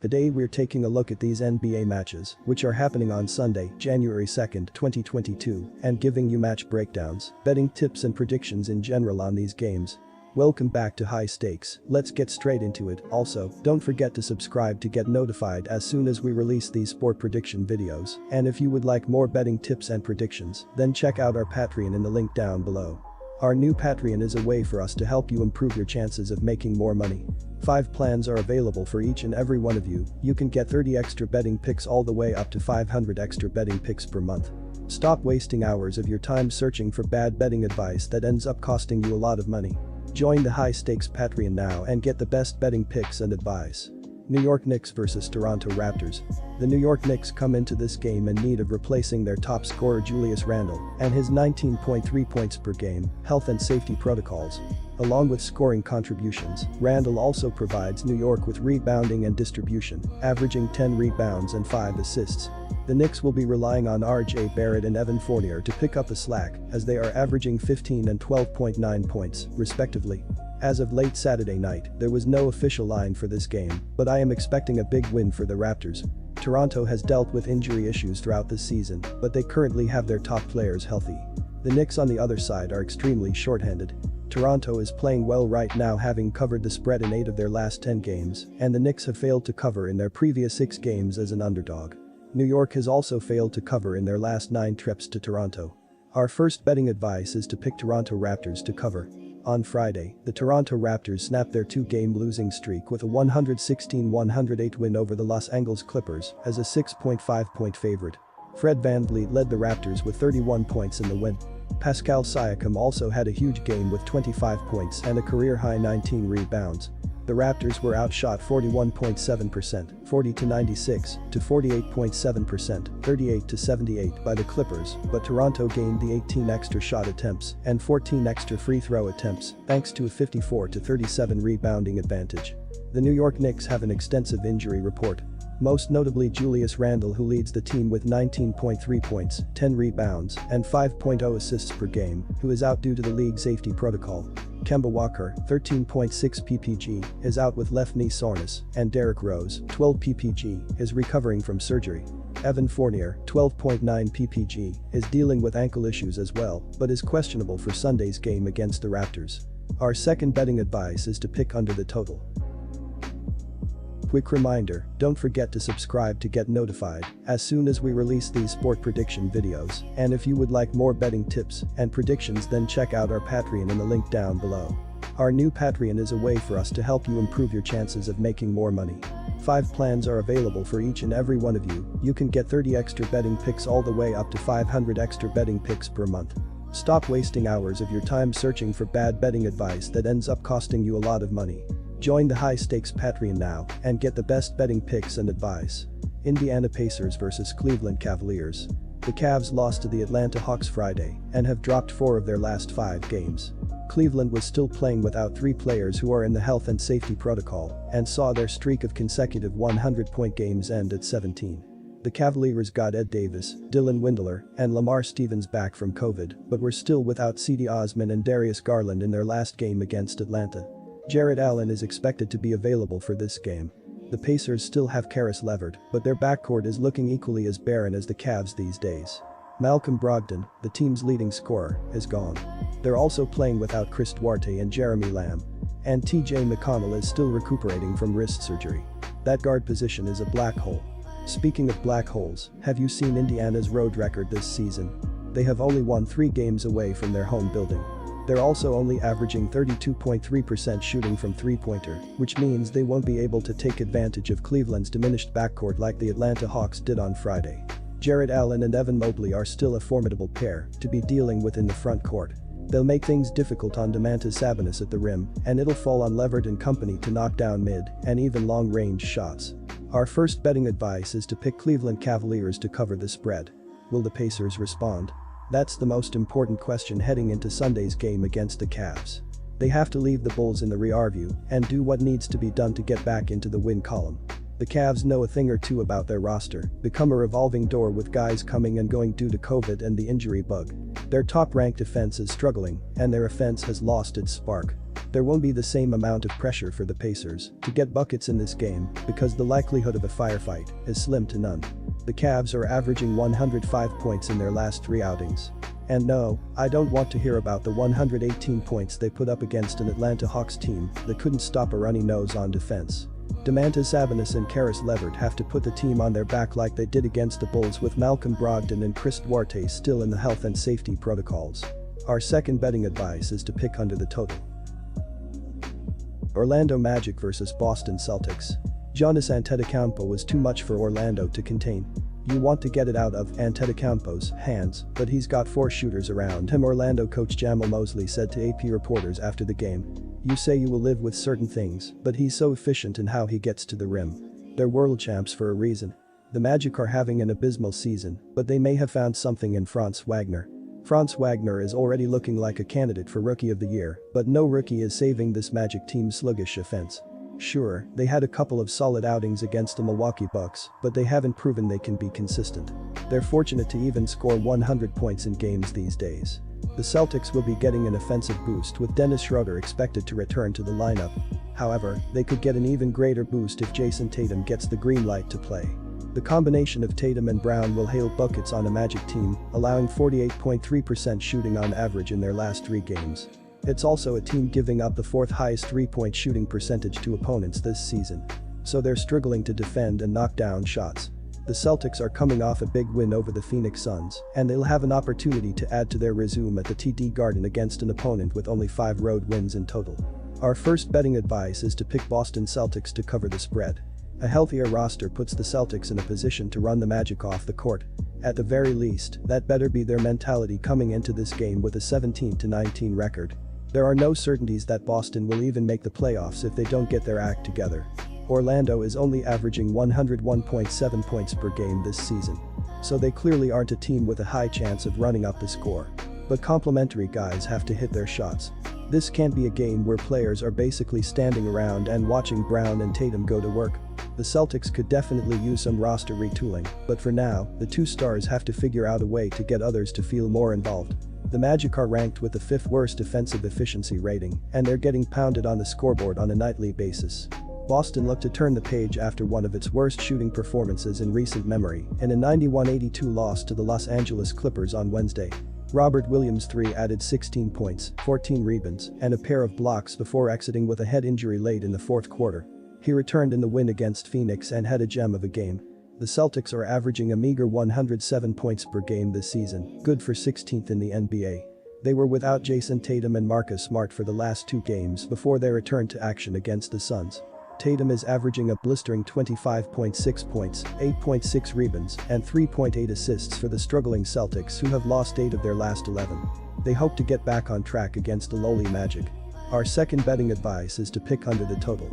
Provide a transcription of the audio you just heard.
Today we're taking a look at these NBA matches, which are happening on Sunday, January 2nd, 2022, and giving you match breakdowns, betting tips and predictions in general on these games. Welcome back to High Stakes, let's get straight into it. Also, don't forget to subscribe to get notified as soon as we release these sport prediction videos, and if you would like more betting tips and predictions, then check out our Patreon in the link down below. Our new Patreon is a way for us to help you improve your chances of making more money. 5 plans are available for each and every one of you. You can get 30 extra betting picks all the way up to 500 extra betting picks per month. Stop wasting hours of your time searching for bad betting advice that ends up costing you a lot of money. Join the High Stakes Patreon now and get the best betting picks and advice. New York Knicks vs Toronto Raptors. The New York Knicks come into this game in need of replacing their top scorer Julius Randle and his 19.3 points per game, health and safety protocols. Along with scoring contributions, Randle also provides New York with rebounding and distribution, averaging 10 rebounds and 5 assists. The Knicks will be relying on R.J. Barrett and Evan Fournier to pick up the slack, as they are averaging 15 and 12.9 points, respectively. As of late Saturday night, there was no official line for this game, but I am expecting a big win for the Raptors. Toronto has dealt with injury issues throughout this season, but they currently have their top players healthy. The Knicks on the other side are extremely short-handed. Toronto is playing well right now, having covered the spread in 8 of their last 10 games, and the Knicks have failed to cover in their previous 6 games as an underdog. New York has also failed to cover in their last 9 trips to Toronto. Our first betting advice is to pick Toronto Raptors to cover. On Friday, the Toronto Raptors snapped their 2-game losing streak with a 116-108 win over the Los Angeles Clippers as a 6.5-point favorite. Fred VanVleet led the Raptors with 31 points in the win. Pascal Siakam also had a huge game with 25 points and a career-high 19 rebounds. The Raptors were outshot 41.7%, 40-96, to 48.7%, 38-78 by the Clippers, but Toronto gained the 18 extra shot attempts and 14 extra free throw attempts thanks to a 54-37 rebounding advantage. The New York Knicks have an extensive injury report. Most notably Julius Randle, who leads the team with 19.3 points, 10 rebounds, and 5.0 assists per game, who is out due to the league safety protocol. Kemba Walker, 13.6 ppg, is out with left knee soreness, and Derrick Rose, 12 ppg, is recovering from surgery. Evan Fournier, 12.9 ppg, is dealing with ankle issues as well, but is questionable for Sunday's game against the Raptors. Our second betting advice is to pick under the total. Quick reminder, don't forget to subscribe to get notified as soon as we release these sport prediction videos, and if you would like more betting tips and predictions, then check out our Patreon in the link down below. Our new Patreon is a way for us to help you improve your chances of making more money. 5 plans are available for each and every one of you. You can get 30 extra betting picks all the way up to 500 extra betting picks per month. Stop wasting hours of your time searching for bad betting advice that ends up costing you a lot of money. Join the High Stakes Patreon now and get the best betting picks and advice. Indiana Pacers vs Cleveland Cavaliers. The Cavs lost to the Atlanta Hawks Friday and have dropped 4 of their last 5 games. Cleveland was still playing without 3 players who are in the health and safety protocol and saw their streak of consecutive 100-point games end at 17. The Cavaliers got Ed Davis, Dylan Windler, and Lamar Stevens back from COVID, but were still without C.D. Osman and Darius Garland in their last game against Atlanta. Jarrett Allen is expected to be available for this game. The Pacers still have Karis LeVert, but their backcourt is looking equally as barren as the Cavs these days. Malcolm Brogdon, the team's leading scorer, is gone. They're also playing without Chris Duarte and Jeremy Lamb. And TJ McConnell is still recuperating from wrist surgery. That guard position is a black hole. Speaking of black holes, have you seen Indiana's road record this season? They have only won 3 games away from their home building. They're also only averaging 32.3% shooting from three-pointer, which means they won't be able to take advantage of Cleveland's diminished backcourt like the Atlanta Hawks did on Friday. Jarrett Allen and Evan Mobley are still a formidable pair to be dealing with in the front court. They'll make things difficult on Domantas Sabonis at the rim, and it'll fall on LeVert and company to knock down mid and even long-range shots. Our first betting advice is to pick Cleveland Cavaliers to cover the spread. Will the Pacers respond? That's the most important question heading into Sunday's game against the Cavs. They have to leave the Bulls in the rearview and do what needs to be done to get back into the win column. The Cavs know a thing or two about their roster, become a revolving door with guys coming and going due to COVID and the injury bug. Their top-ranked defense is struggling, and their offense has lost its spark. There won't be the same amount of pressure for the Pacers to get buckets in this game because the likelihood of a firefight is slim to none. The Cavs are averaging 105 points in their last 3 outings. And no, I don't want to hear about the 118 points they put up against an Atlanta Hawks team that couldn't stop a runny nose on defense. Domantas Sabonis and Karis LeVert have to put the team on their back like they did against the Bulls with Malcolm Brogdon and Chris Duarte still in the health and safety protocols. Our second betting advice is to pick under the total. Orlando Magic vs Boston Celtics. Giannis Antetokounmpo was too much for Orlando to contain. You want to get it out of Antetokounmpo's hands, but he's got 4 shooters around him, Orlando coach Jamal Mosley said to AP reporters after the game. You say you will live with certain things, but he's so efficient in how he gets to the rim. They're world champs for a reason. The Magic are having an abysmal season, but they may have found something in Franz Wagner. Franz Wagner is already looking like a candidate for Rookie of the Year, but no rookie is saving this Magic team's sluggish offense. Sure, they had a couple of solid outings against the Milwaukee Bucks, but they haven't proven they can be consistent. They're fortunate to even score 100 points in games these days. The Celtics will be getting an offensive boost with Dennis Schroeder expected to return to the lineup. However, they could get an even greater boost if Jason Tatum gets the green light to play. The combination of Tatum and Brown will hail buckets on a Magic team, allowing 48.3% shooting on average in their last 3 games. It's also a team giving up the 4th highest 3-point shooting percentage to opponents this season. So they're struggling to defend and knock down shots. The Celtics are coming off a big win over the Phoenix Suns, and they'll have an opportunity to add to their resume at the TD Garden against an opponent with only 5 road wins in total. Our first betting advice is to pick Boston Celtics to cover the spread. A healthier roster puts the Celtics in a position to run the Magic off the court. At the very least, that better be their mentality coming into this game with a 17-19 record. There are no certainties that Boston will even make the playoffs if they don't get their act together. Orlando is only averaging 101.7 points per game this season. So they clearly aren't a team with a high chance of running up the score. But complementary guys have to hit their shots. This can't be a game where players are basically standing around and watching Brown and Tatum go to work. The Celtics could definitely use some roster retooling, but for now, the 2 stars have to figure out a way to get others to feel more involved. The Magic are ranked with the 5th worst defensive efficiency rating, and they're getting pounded on the scoreboard on a nightly basis. Boston looked to turn the page after one of its worst shooting performances in recent memory in a 91-82 loss to the Los Angeles Clippers on Wednesday. Robert Williams III added 16 points, 14 rebounds, and a pair of blocks before exiting with a head injury late in the 4th quarter. He returned in the win against Phoenix and had a gem of a game. The Celtics are averaging a meager 107 points per game this season, good for 16th in the NBA. They were without Jason Tatum and Marcus Smart for the last 2 games before they returned to action against the Suns. Tatum is averaging a blistering 25.6 points, 8.6 rebounds, and 3.8 assists for the struggling Celtics who have lost 8 of their last 11. They hope to get back on track against the lowly Magic. Our second betting advice is to pick under the total.